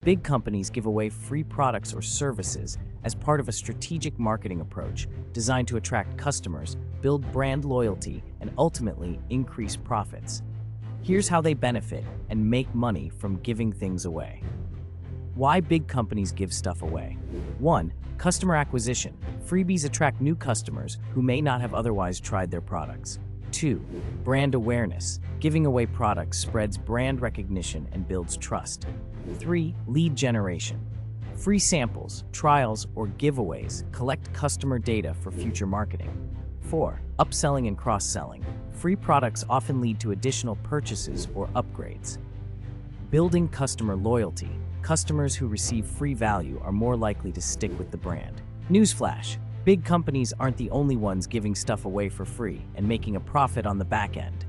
Big companies give away free products or services as part of a strategic marketing approach designed to attract customers, build brand loyalty, and ultimately increase profits. Here's how they benefit and make money from giving things away. Why big companies give stuff away. 1. Customer acquisition. Freebies attract new customers who may not have otherwise tried their products. 2. Brand awareness. Giving away products spreads brand recognition and builds trust. 3. Lead generation. Free samples, trials, or giveaways collect customer data for future marketing. 4. Upselling and cross-selling. Free products often lead to additional purchases or upgrades. Building customer loyalty. Customers who receive free value are more likely to stick with the brand. Newsflash: big companies aren't the only ones giving stuff away for free and making a profit on the back end.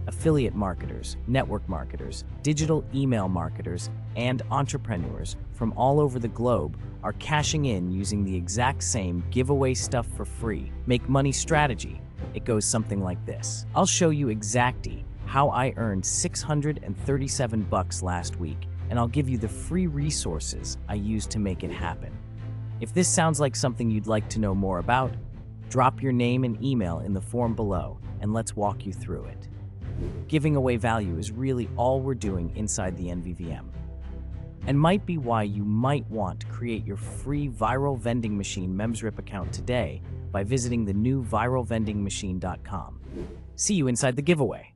Affiliate marketers, network marketers, digital email marketers, and entrepreneurs from all over the globe are cashing in using the exact same giveaway stuff for free, make money strategy. It goes something like this. I'll show you exactly how I earned $637 last week, and I'll give you the free resources I used to make it happen. If this sounds like something you'd like to know more about, drop your name and email in the form below, and let's walk you through it. Giving away value is really all we're doing inside the NVVM, and might be why you might want to create your free viral vending machine membership account today by visiting the new viralvendingmachine.com. See you inside the giveaway.